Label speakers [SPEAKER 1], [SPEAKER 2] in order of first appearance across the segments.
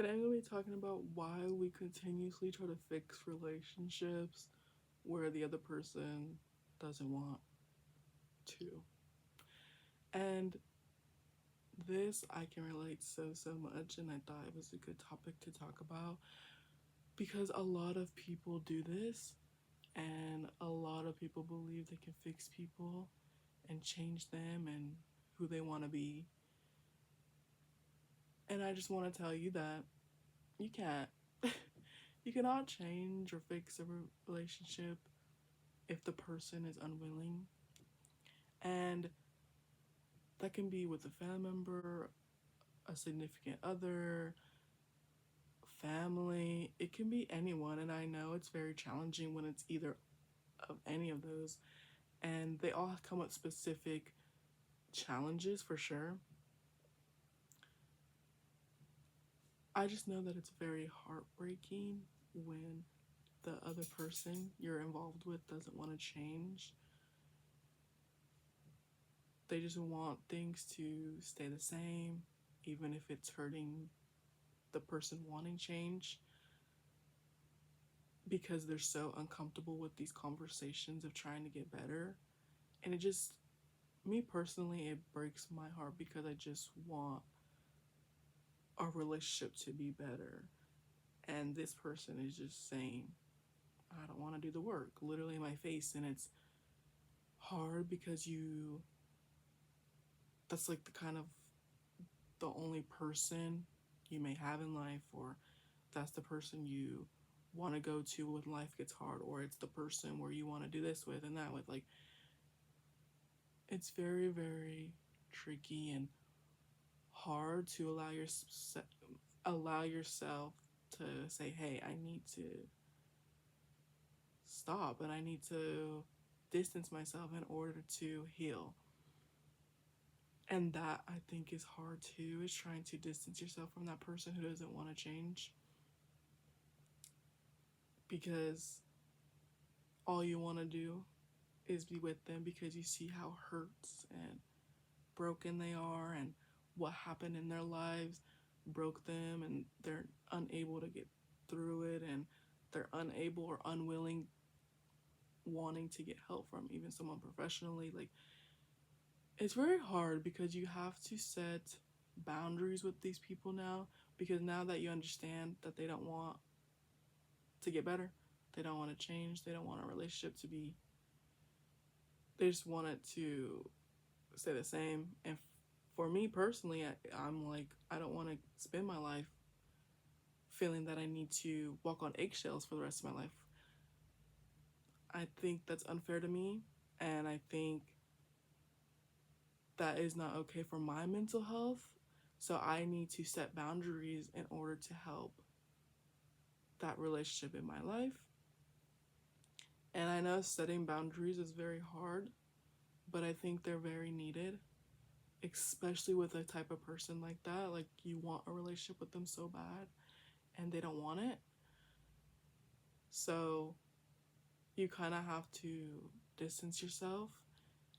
[SPEAKER 1] Today I'm going to be talking about why we continuously try to fix relationships where the other person doesn't want to. And this I can relate so much, and I thought it was a good topic to talk about because a lot of people do this, and a lot of people believe they can fix people and change them and who they want to be. And I just want to tell you that you can't. You cannot change or fix a relationship if the person is unwilling. And that can be with a family member, a significant other, family. It can be anyone. And I know it's very challenging when it's either of any of those. And they all come with specific challenges for sure. I just know that it's very heartbreaking when the other person you're involved with doesn't want to change. They just want things to stay the same, even if it's hurting the person wanting change, because they're so uncomfortable with these conversations of trying to get better. And it just, me personally, it breaks my heart because I just want our relationship to be better. And this person is just saying, I don't want to do the work, literally in my face. And it's hard because that's like the kind of the only person you may have in life, or that's the person you want to go to when life gets hard, or it's the person where you want to do this with and that with. Like, it's very tricky and hard to allow yourself to say, hey, I need to stop and I need to distance myself in order to heal. And that, I think, is hard too, is trying to distance yourself from that person who doesn't want to change, because all you want to do is be with them because you see how hurts and broken they are, and what happened in their lives broke them, and they're unable to get through it, and they're unable or unwilling wanting to get help from even someone professionally. Like, it's very hard because you have to set boundaries with these people now, because now that you understand that they don't want to get better, they don't want to change, they don't want a relationship to be, they just want it to stay the same. And for me personally, I'm like, I don't want to spend my life feeling that I need to walk on eggshells for the rest of my life. I think that's unfair to me, and I think that is not okay for my mental health. So I need to set boundaries in order to help that relationship in my life. And I know setting boundaries is very hard, but I think they're very needed, especially with a type of person like that. Like, you want a relationship with them so bad and they don't want it. So you kind of have to distance yourself.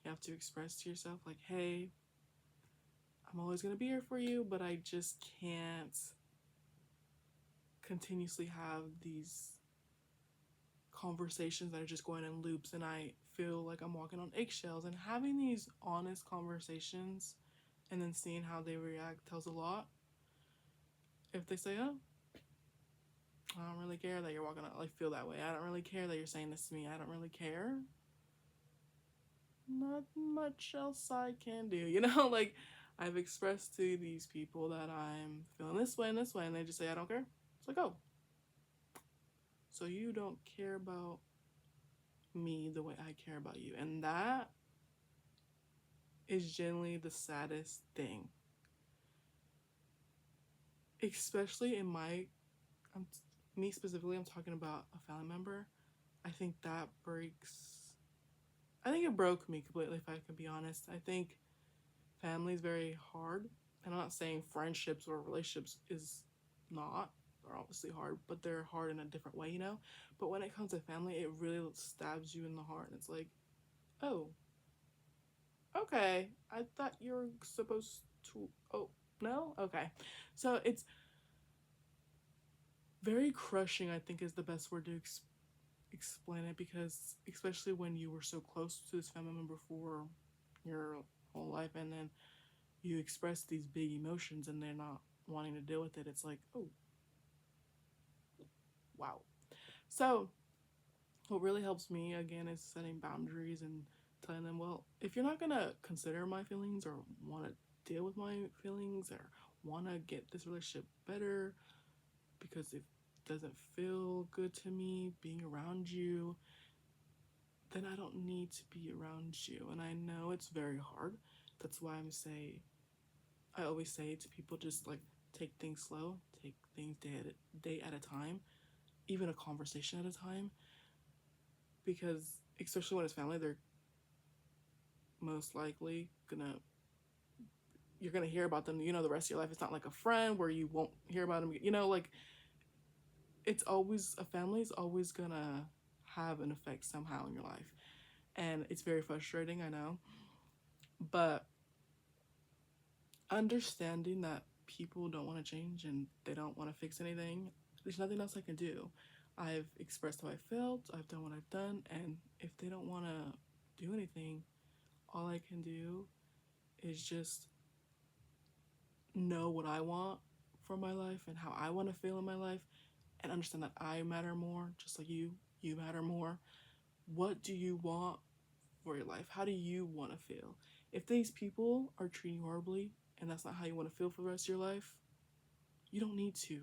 [SPEAKER 1] You have to express to yourself, like, hey, I'm always going to be here for you, but I just can't continuously have these conversations that are just going in loops, and I feel like I'm walking on eggshells. And having these honest conversations and then seeing how they react tells a lot. If they say, oh, I don't really care that you're walking on, like, feel that way, I don't really care that you're saying this to me, I don't really care, not much else I can do, like, I've expressed to these people that I'm feeling this way and this way, and they just say, I don't care. It's like, oh, so you don't care about me the way I care about you. And that is generally the saddest thing. Especially in me specifically, I'm talking about a family member. I think it broke me completely, if I can be honest. I think family is very hard. And I'm not saying friendships or relationships is not. They're obviously hard, but they're hard in a different way, But when it comes to family, it really stabs you in the heart. And it's like, oh, okay, I thought you were supposed to, oh, no? Okay. So very crushing, I think, is the best word to explain it, because especially when you were so close to this family member for your whole life, and then you express these big emotions and they're not wanting to deal with it, it's like, oh, wow. So what really helps me again is setting boundaries and telling them, well, if you're not gonna consider my feelings or want to deal with my feelings or want to get this relationship better because it doesn't feel good to me being around you, then I don't need to be around you. And I know it's very hard. That's why I always say to people, just like take things slow, take things day at a time, even a conversation at a time, because especially when it's family, they're most likely gonna you're gonna hear about them, the rest of your life. It's not like a friend where you won't hear about them. Like it's always a family is always gonna have an effect somehow in your life, and it's very frustrating. I know, but understanding that people don't want to change and they don't want to fix anything, there's nothing else I can do. I've expressed how I felt, I've done what I've done, and if they don't want to do anything, all I can do is just know what I want for my life and how I want to feel in my life, and understand that I matter more, just like you matter more. What do you want for your life? How do you want to feel? If these people are treating you horribly and that's not how you want to feel for the rest of your life, you don't need to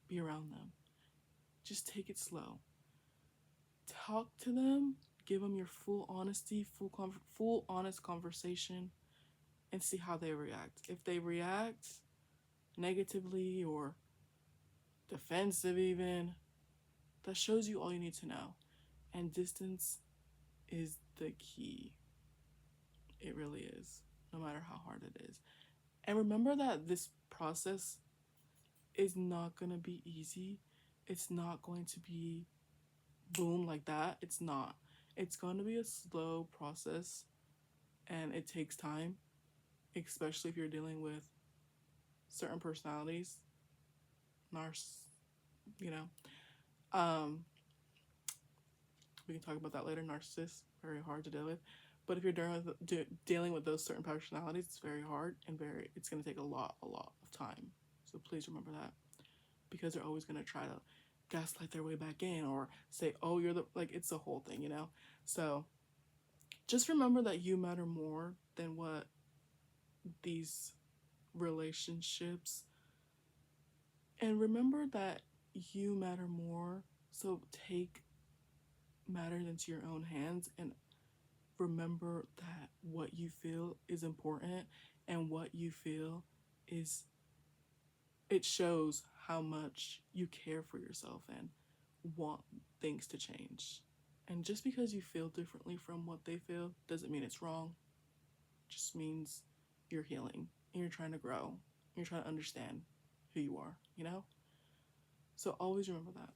[SPEAKER 1] be around them. Just take it slow. Talk to them, give them your full honesty, full honest conversation, and see how they react. If they react negatively or defensive, even, that shows you all you need to know. And distance is the key. It really is, no matter how hard it is. And remember that this process is not going to be easy. It's not going to be boom like that. It's not. It's going to be a slow process, and it takes time, especially if you're dealing with certain personalities, you know. Um, we can talk about that later. Narcissists, very hard to deal with. But if you're dealing with those certain personalities, it's very hard and it's going to take a lot of time. So please remember that, because they're always going to try to gaslight their way back in or say, oh, you're it's a whole thing. So just remember that you matter more than what these relationships, and remember that you matter more. So take matters into your own hands, and remember that what you feel is important, and what you feel it shows how much you care for yourself and want things to change. And just because you feel differently from what they feel doesn't mean it's wrong. It just means you're healing and you're trying to grow. You're trying to understand who you are. So always remember that.